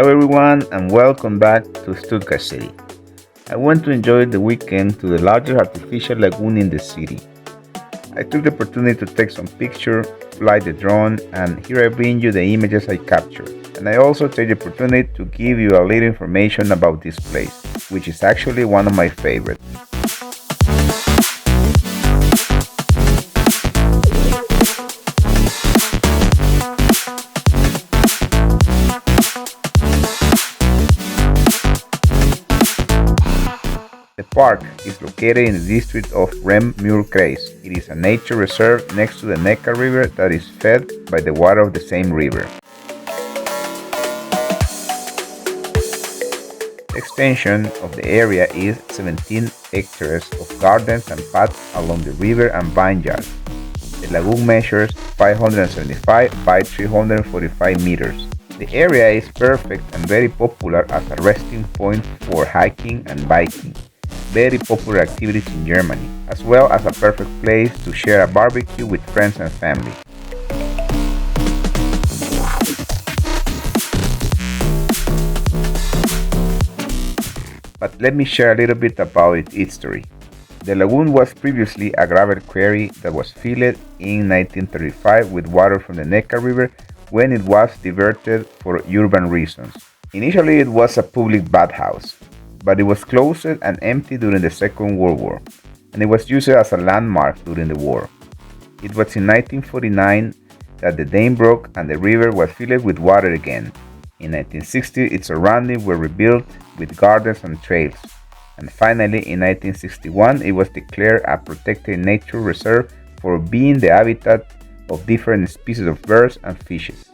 Hello everyone and welcome back to Stuttgart City. I went to enjoy the weekend to the largest artificial lagoon in the city. I took the opportunity to take some pictures, fly the drone, and here I bring you the images I captured. And I also take the opportunity to give you a little information about this place, which is actually one of my favorites. The park is located in the district of Rem-Murr-Kreis. It is a nature reserve next to the Neckar River that is fed by the water of the same river. The extension of the area is 17 hectares of gardens and paths along the river and vineyards. The lagoon measures 575 by 345 meters. The area is perfect and very popular as a resting point for hiking and biking. Very popular activities in Germany, as well as a perfect place to share a barbecue with friends and family. But let me share a little bit about its history. The lagoon was previously a gravel quarry that was filled in 1935 with water from the Neckar River when it was diverted for urban reasons. Initially it was a public bathhouse, but it was closed and empty during the Second World War, and it was used as a landmark during the war. It was in 1949 that the dam broke and the river was filled with water again. In 1960, its surroundings were rebuilt with gardens and trails, and finally in 1961 it was declared a protected nature reserve for being the habitat of different species of birds and fishes.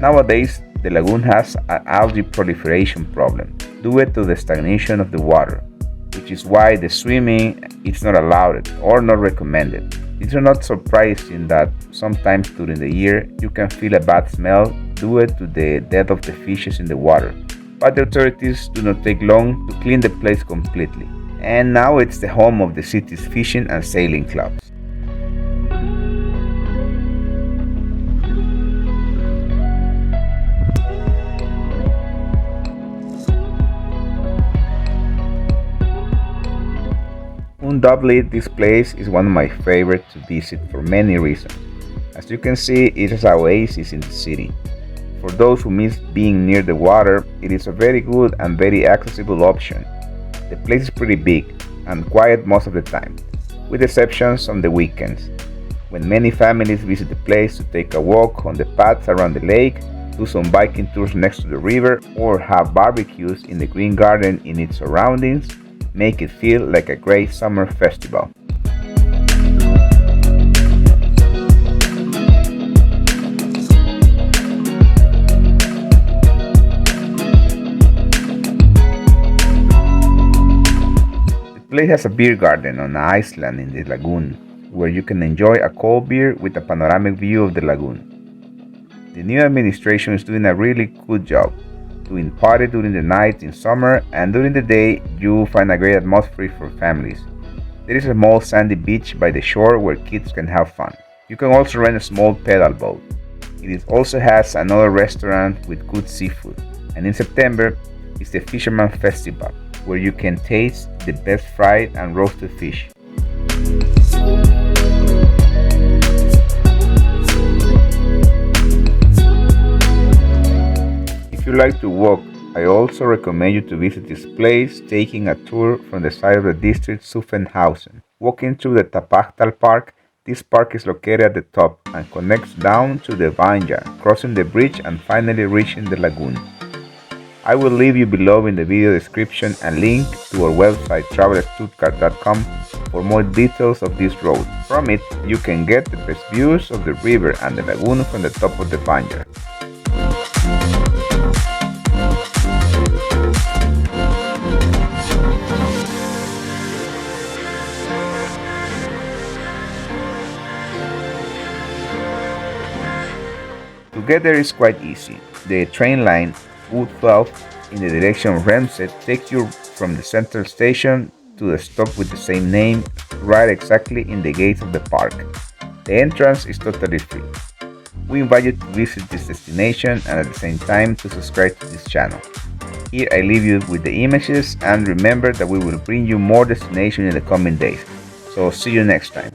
Nowadays, the lagoon has an algae proliferation problem due to the stagnation of the water, which is why the swimming is not allowed or not recommended. It is not surprising that sometimes during the year you can feel a bad smell due to the death of the fishes in the water, but the authorities do not take long to clean the place completely. And now it's the home of the city's fishing and sailing clubs. Undoubtedly, this place is one of my favorites to visit for many reasons. As you can see, it is an oasis in the city. For those who miss being near the water, it is a very good and very accessible option. The place is pretty big and quiet most of the time, with exceptions on the weekends, when many families visit the place to take a walk on the paths around the lake, do some biking tours next to the river, or have barbecues in the green garden in its surroundings. Make it feel like a great summer festival. The place has a beer garden on an island in the lagoon, where you can enjoy a cold beer with a panoramic view of the lagoon. The new administration is doing a really good job doing party during the night in summer, and during the day you find a great atmosphere for families. There is a small sandy beach by the shore where kids can have fun. You can also rent a small pedal boat. It also has another restaurant with good seafood, and in September is the Fisherman Festival, where you can taste the best fried and roasted fish. If you like to walk, I also recommend you to visit this place, taking a tour from the side of the district Zuffenhausen. Walking through the Tapachtal Park, this park is located at the top and connects down to the vineyard, crossing the bridge and finally reaching the lagoon. I will leave you below in the video description a link to our website travelstuttgart.com for more details of this road. From it, you can get the best views of the river and the lagoon from the top of the vineyard. To get there is quite easy. The train line U12 in the direction of Remset takes you from the central station to the stop with the same name, right exactly in the gates of the park. The entrance is totally free. We invite you to visit this destination and at the same time to subscribe to this channel. Here I leave you with the images, and remember that we will bring you more destinations in the coming days. So see you next time.